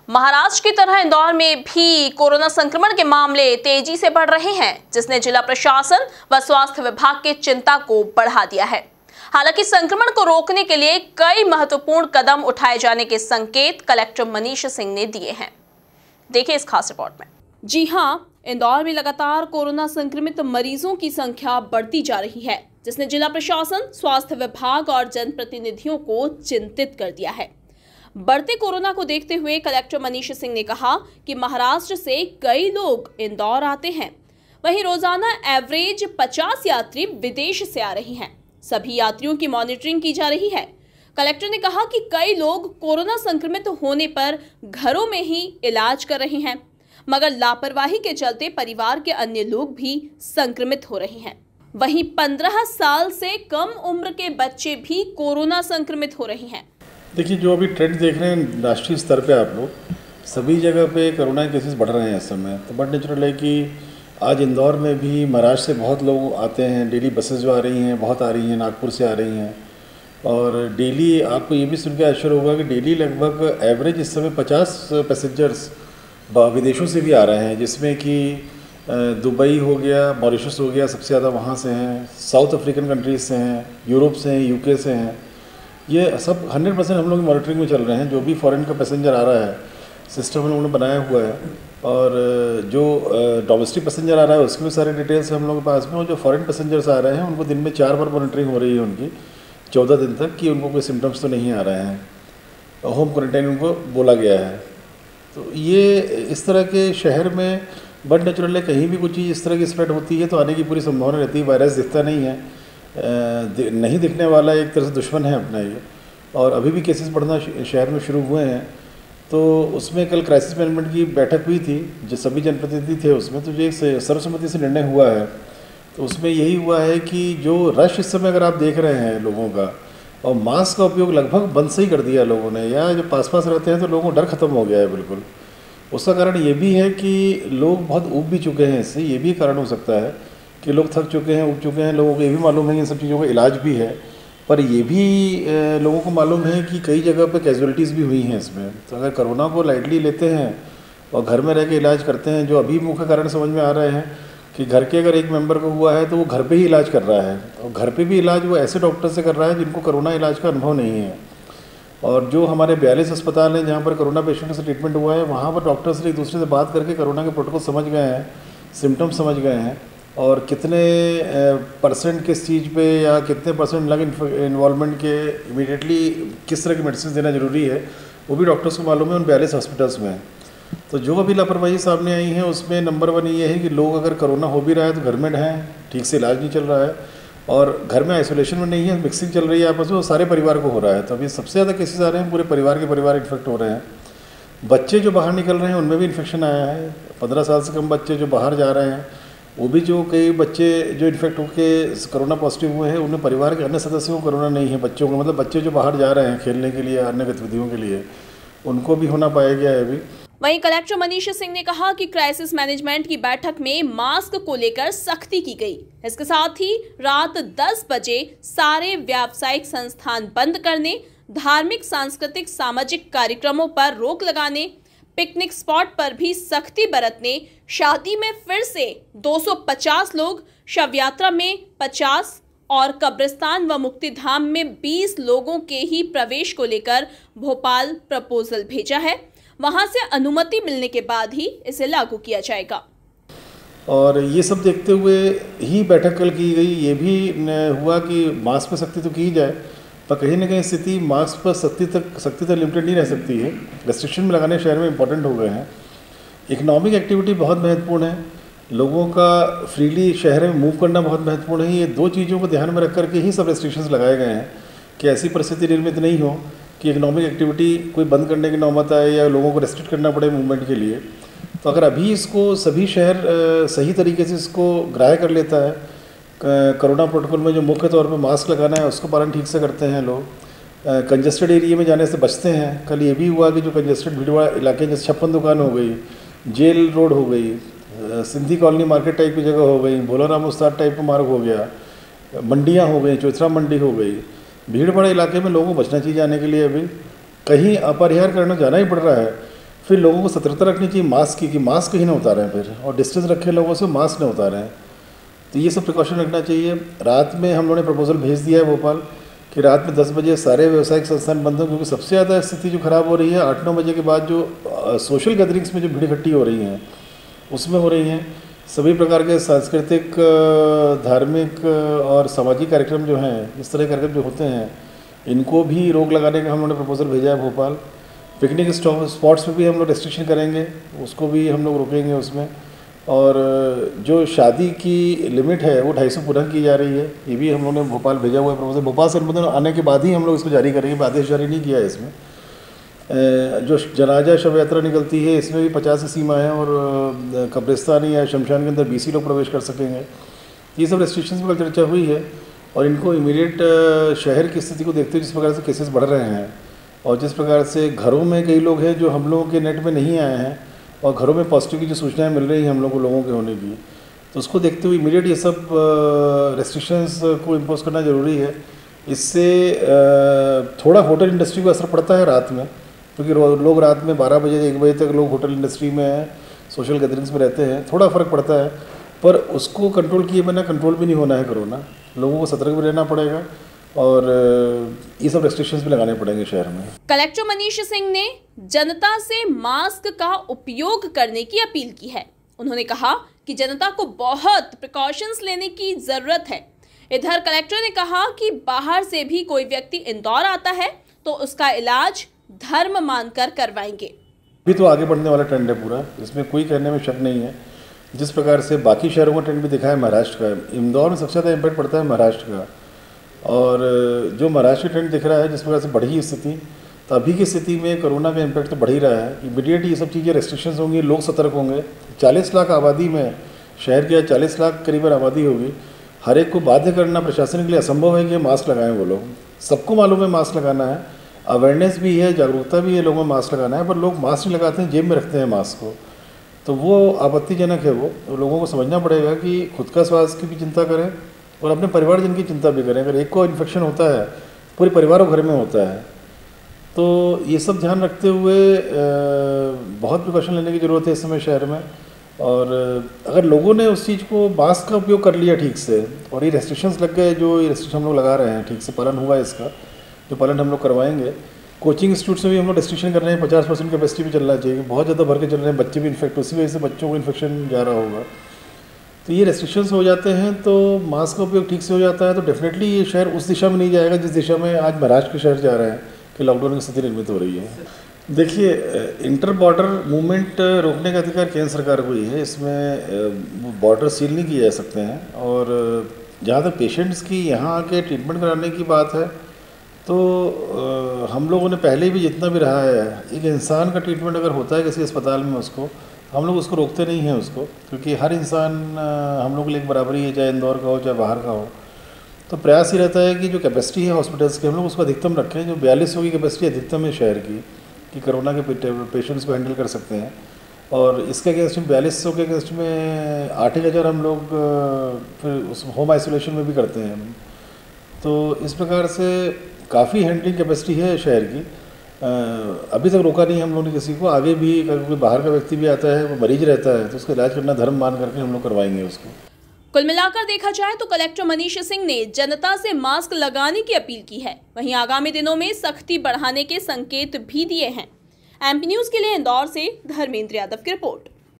महाराष्ट्र की तरह इंदौर में भी कोरोना संक्रमण के मामले तेजी से बढ़ रहे हैं, जिसने जिला प्रशासन व स्वास्थ्य विभाग की चिंता को बढ़ा दिया है। हालांकि संक्रमण को रोकने के लिए कई महत्वपूर्ण कदम उठाए जाने के संकेत कलेक्टर मनीष सिंह ने दिए हैं। देखिए इस खास रिपोर्ट में। जी हां, इंदौर में लगातार कोरोना संक्रमित मरीजों की संख्या बढ़ती जा रही है, जिसने जिला प्रशासन, स्वास्थ्य विभाग और जनप्रतिनिधियों को चिंतित कर दिया है। बढ़ते कोरोना को देखते हुए कलेक्टर मनीष सिंह ने कहा कि महाराष्ट्र से कई लोग इंदौर आते हैं, वहीं रोजाना एवरेज 50 यात्री विदेश से आ रहे हैं। सभी यात्रियों की मॉनिटरिंग की जा रही है। कलेक्टर ने कहा कि कई लोग कोरोना संक्रमित होने पर घरों में ही इलाज कर रहे हैं, मगर लापरवाही के चलते परिवार के अन्य लोग भी संक्रमित हो रहे हैं। वहीं 15 साल से कम उम्र के बच्चे भी कोरोना संक्रमित हो रहे हैं। देखिए, जो अभी ट्रेंड देख रहे हैं राष्ट्रीय स्तर पे आप लोग, सभी जगह पे कोरोना के केसेस बढ़ रहे हैं इस समय। तो बट नेचुरल है कि आज इंदौर में भी महाराष्ट्र से बहुत लोग आते हैं। डेली बसेस जो आ रही हैं बहुत आ रही हैं, नागपुर से आ रही हैं। और डेली आपको ये भी सुन के आश्चर्य होगा कि डेली लगभग एवरेज इस समय 50 पैसेंजर्स विदेशों से भी आ रहे हैं, जिसमें कि दुबई हो गया, मॉरिशस हो गया, सबसे ज़्यादा वहाँ से हैं, साउथ अफ्रीकन कंट्रीज से हैं, यूरोप से हैं, यूके से हैं। ये सब 100% हम लोग मॉनिटरिंग में चल रहे हैं। जो भी फॉरेन का पैसेंजर आ रहा है, सिस्टम हम लोगों ने बनाया हुआ है। और जो डोमेस्टिक पैसेंजर आ रहा है उसकी भी सारी डिटेल्स हम लोगों के पास में। और जो फॉरेन पैसेंजर्स आ रहे हैं उनको दिन में 4 बार मॉनिटरिंग हो रही है उनकी 14 दिन तक, कि उनको कोई सिम्टम्स तो नहीं आ रहे हैं। होम क्वारंटाइन उनको बोला गया है। तो ये इस तरह के शहर में बट नेचुरल है, कहीं भी कुछ चीज़ इस तरह की स्प्रेड होती है तो आने की पूरी संभावना रहती है। वायरस दिखता नहीं है, नहीं दिखने वाला एक तरह से दुश्मन है अपना ये। और अभी भी केसेस बढ़ना शहर में शुरू हुए हैं। तो उसमें कल क्राइसिस मैनेजमेंट की बैठक हुई थी, जो सभी जनप्रतिनिधि थे उसमें। तो जो एक सर्वसम्मति से निर्णय हुआ है, तो उसमें यही हुआ है कि जो रश इस समय अगर आप देख रहे हैं लोगों का, और मास्क का उपयोग लगभग बंद से ही कर दिया लोगों ने, या जो पास रहते हैं तो लोगों को डर खत्म हो गया है बिल्कुल। उसका कारण ये भी है कि लोग बहुत ऊब भी चुके हैं। इससे ये भी कारण हो सकता है कि लोग थक चुके हैं, ऊब चुके हैं। लोगों को ये भी मालूम है कि इन सब चीज़ों का इलाज भी है, पर ये भी लोगों को मालूम है कि कई जगह पे कैजुअलिटीज़ भी हुई हैं इसमें। तो अगर कोरोना को लाइटली लेते हैं और घर में रह के इलाज करते हैं, जो अभी मुख्य कारण समझ में आ रहे हैं कि घर के अगर एक मेंबर को हुआ है तो वो घर पे ही इलाज कर रहा है। और घर पे भी इलाज वो ऐसे डॉक्टर से कर रहा है जिनको कोरोना इलाज का अनुभव नहीं है। और जो हमारे 42 अस्पताल हैं जहाँ पर कोरोना पेशेंट से ट्रीटमेंट हुआ है, वहाँ पर डॉक्टर्स एक दूसरे से बात करके कोरोना के प्रोटोकॉल समझ गए हैं, सिम्टम्स समझ गए हैं, और कितने परसेंट किस चीज़ पे या कितने परसेंट लग इन्वॉल्वमेंट के इमीडिएटली किस तरह की मेडिसिन देना जरूरी है, वो भी डॉक्टर्स को मालूम है उन 42 हॉस्पिटल्स में। तो जो अभी लापरवाही सामने आई है उसमें नंबर 1 ये है कि लोग अगर कोरोना हो भी रहा है तो घर में रहें, ठीक से इलाज नहीं चल रहा है, और घर में आइसोलेशन में नहीं है, मिक्सिंग चल रही है आपस में, वो सारे परिवार को हो रहा है। तो अभी सबसे ज़्यादा केसेस आ रहे हैं, पूरे परिवार के परिवार इन्फेक्ट हो रहे हैं। बच्चे जो बाहर निकल रहे हैं उनमें भी इन्फेक्शन आया है। 15 साल से कम बच्चे जो बाहर जा रहे हैं, वो भी जो कई बच्चे जो इन्फेक्ट होकर कोरोना पॉजिटिव हुए हैं, उनमें परिवार के अन्य सदस्यों को कोरोना नहीं है। बच्चों को, मतलब बच्चे जो बाहर जा रहे हैं खेलने के लिए, अन्य गतिविधियों के लिए, उनको भी होना पाया गया है अभी। वहीं कलेक्टर मनीष सिंह ने कहा कि क्राइसिस मैनेजमेंट की बैठक में मास्क को लेकर सख्ती की गई। इसके साथ ही रात 10 बजे सारे व्यावसायिक संस्थान बंद करने, धार्मिक, सांस्कृतिक, सामाजिक कार्यक्रमों पर रोक लगाने, पिकनिक स्पॉट पर भी सख्ती बरतने, शादी में फिर से 250 लोग, शव यात्रा में 50 और कब्रिस्तान व मुक्तिधाम में 20 लोगों के ही प्रवेश को लेकर भोपाल प्रपोजल भेजा है। वहां से अनुमति मिलने के बाद ही इसे लागू किया जाएगा। और ये सब देखते हुए ही बैठक कल की गई। ये भी हुआ कि मास्क पर सख्ती तो की जाए, पर कहीं ना कहीं स्थिति मास्क पर सख्ती तक लिमिटेड नहीं रह सकती है। रेस्ट्रिक्शन में लगाने शहर में इंपॉर्टेंट हो गए हैं। इकोनॉमिक एक्टिविटी बहुत महत्वपूर्ण है, लोगों का फ्रीली शहर में मूव करना बहुत महत्वपूर्ण है। ये 2 चीज़ों को ध्यान में रख करके ही सब रेस्ट्रिक्शंस लगाए गए हैं कि ऐसी परिस्थिति निर्मित नहीं हो कि इकोनॉमिक एक्टिविटी कोई बंद करने की नौबत आए या लोगों को रेस्ट्रिक्ट करना पड़े मूवमेंट के लिए। तो अगर अभी इसको सभी शहर सही तरीके से इसको ग्राह्य कर लेता है, कोरोना प्रोटोकॉल में जो मुख्य तौर पे मास्क लगाना है उसको पालन ठीक से करते हैं लोग, कंजेस्टेड एरिया में जाने से बचते हैं। कल ये भी हुआ कि जो कंजेस्टेड भीड़ इलाके जैसे 56 दुकान हो गई, जेल रोड हो गई, सिंधी कॉलोनी मार्केट टाइप की जगह हो गई, भोलाराम उस्ताद टाइप का मार्ग हो गया, मंडियाँ हो गई, चौथरा मंडी हो गई, भीड़ भाड़ इलाके में लोगों को बचना चाहिए जाने के लिए। अभी कहीं अपरिहार्य करना जाना ही पड़ रहा है, फिर लोगों को सतर्कता रखनी चाहिए मास्क की, कि मास्क कहीं ना उतारें फिर, और डिस्टेंस रखे लोगों से, मास्क न उतारें। तो ये सब प्रिकॉशन रखना चाहिए। रात में हम लोगों ने प्रपोजल भेज दिया है भोपाल कि रात में 10 बजे सारे व्यावसायिक संस्थान बंद हों, क्योंकि सबसे ज़्यादा स्थिति जो ख़राब हो रही है 8-9 बजे के बाद जो सोशल गैदरिंग्स में जो भीड़ इकट्ठी हो रही हैं उसमें हो रही हैं। सभी प्रकार के सांस्कृतिक, धार्मिक और सामाजिक कार्यक्रम जो हैं, इस तरह के कार्यक्रम जो होते हैं, इनको भी रोक लगाने का हम लोगों ने प्रपोजल भेजा है भोपाल। पिकनिक स्पॉट्स पे भी हम लोग रेस्ट्रिक्शन करेंगे, उसको भी हम लोग रोकेंगे उसमें। और जो शादी की लिमिट है वो 250 पूरा की जा रही है, ये भी हम लोगों ने भोपाल भेजा हुआ है प्रपोजल। भोपाल से अनुमोदन आने के बाद ही हम लोग इसको जारी करेंगे, आदेश जारी नहीं किया है इसमें। जो जनाजा शव यात्रा निकलती है इसमें भी 50 की सीमा है, और कब्रिस्तान या शमशान के अंदर 20 लोग प्रवेश कर सकेंगे। ये सब रेस्ट्रिक्शंस पर चर्चा हुई है, और इनको इमीडिएट शहर की स्थिति को देखते हुए जिस प्रकार से केसेस बढ़ रहे हैं, और जिस प्रकार से घरों में कई लोग हैं जो हम लोगों के नेट में नहीं आए हैं, और घरों में पॉजिटिव की जो सूचनाएं मिल रही हैं हम लोगों के होने की, तो उसको देखते हुए इमीडिएट ये सब रेस्ट्रिक्शंस को इम्पोज करना ज़रूरी है। इससे थोड़ा होटल इंडस्ट्री को असर पड़ता है रात में, क्योंकि लोग रात में 12 बजे 1 बजे तक लोग होटल इंडस्ट्री में सोशल गैदरिंग्स में रहते हैं, थोड़ा फ़र्क पड़ता है। पर उसको कंट्रोल किए बिना कंट्रोल भी नहीं होना है कोरोना, लोगों को सतर्क भी रहना पड़ेगा, और ये सब रेस्ट्रिक्शंस भी लगाने पड़ेंगे शहर में। कलेक्टर मनीष सिंह ने जनता से मास्क का उपयोग करने की अपील की है। उन्होंने कहा कि जनता को बहुत प्रिकॉशंस लेने की जरूरत है। इधर कलेक्टर ने कहा कि बाहर से भी कोई व्यक्ति इंदौर आता है तो उसका इलाज धर्म मानकर करवाएंगे। अभी तो आगे बढ़ने वाला ट्रेंड है पूरा, इसमें कोई कहने में शक नहीं है। जिस प्रकार से बाकी शहरों का ट्रेंड भी दिखा है महाराष्ट्र का, इंदौर में सबसे ज़्यादा इम्पैक्ट पड़ता है महाराष्ट्र का, और जो महाराष्ट्र का ट्रेंड दिख रहा है जिस प्रकार से बढ़ी स्थिति, तो अभी की स्थिति में कोरोना का इम्पैक्ट तो बढ़ ही रहा है। इमीडिएट ये सब चीज़ें रेस्ट्रिक्शंस होंगी, लोग सतर्क होंगे। 40 लाख आबादी में, शहर की 40 लाख करीबन आबादी होगी, हर एक को बाध्य करना प्रशासन के लिए असंभव है कि मास्क लगाएं। वो लोग, सबको मालूम है मास्क लगाना है, अवेयरनेस भी है, जागरूकता भी है लोगों में मास्क लगाना है, पर लोग मास्क नहीं लगाते हैं, जेब में रखते हैं मास्क को, तो वो आपत्तिजनक है। वो लोगों को समझना पड़ेगा कि खुद का स्वास्थ्य की भी चिंता करें और अपने परिवारजन की चिंता भी करें। अगर एक को इन्फेक्शन होता है पूरे परिवार को घर में होता है, तो ये सब ध्यान रखते हुए बहुत प्रिकॉशन लेने की ज़रूरत है इस समय शहर में। और अगर लोगों ने उस चीज़ को, मास्क का उपयोग कर लिया ठीक से, और ये रेस्ट्रिक्शंस लग गए, जो ये रेस्ट्रिक्शन हम लोग लगा रहे हैं ठीक से पालन हुआ है, इसका जो पालन हम लोग करवाएंगे। कोचिंग इंस्टीट्यूट्स में भी हम लोग रेस्ट्रिक्शन कर रहे हैं, 50% कैपेसिटी भी चलना चाहिए, बहुत ज़्यादा भर के चल रहे हैं, बच्चे भी इन्फेक्ट, उसी वजह से बच्चों को इन्फेक्शन जा रहा होगा। तो ये रेस्ट्रिक्शंस हो जाते हैं तो मास्क का उपयोग ठीक से हो जाता है, तो डेफिनेटली ये शहर उस दिशा में नहीं जाएगा जिस दिशा में आज महाराष्ट्र के शहर जा रहे हैं कि लॉकडाउन की स्थिति निर्मित हो रही है। देखिए, इंटर बॉर्डर मूवमेंट रोकने का अधिकार केंद्र सरकार को ही है, इसमें बॉर्डर सील नहीं किए जा सकते हैं। और जहाँ तक पेशेंट्स की यहाँ आके ट्रीटमेंट कराने की बात है, तो हम लोगों ने पहले भी जितना भी रहा है, एक इंसान का ट्रीटमेंट अगर होता है किसी अस्पताल में, उसको हम लोग उसको रोकते नहीं हैं उसको, क्योंकि हर इंसान हम लोग के लिए एक बराबरी है, चाहे इंदौर का हो चाहे बाहर का हो। तो प्रयास ही रहता है कि जो कैपेसिटी है हॉस्पिटल्स की हम लोग उसको अधिकतम रखें, जो 4200 की कैपेसिटी अधिकतम है शहर की, कि कोरोना के पेशेंट्स को हैंडल कर सकते हैं। और इसके अगेंस्ट में 4200 के अगेंस्ट में 8000 हम लोग फिर उस होम आइसोलेशन में भी करते हैं। तो इस प्रकार से काफ़ी हैंडलिंग कैपेसिटी है शहर की। अभी तक रोका नहीं हम लोगों ने किसी को, आगे भी अगर कोई बाहर का व्यक्ति भी आता है, वो मरीज रहता है, तो उसका इलाज करना धर्म मान करके हम लोग करवाएंगे उसको। कुल मिलाकर देखा जाए तो कलेक्टर मनीष सिंह ने जनता से मास्क लगाने की अपील की है। वहीं आगामी दिनों में सख्ती बढ़ाने के संकेत भी दिए हैं। एमपी न्यूज के लिए इंदौर से धर्मेंद्र यादव की रिपोर्ट।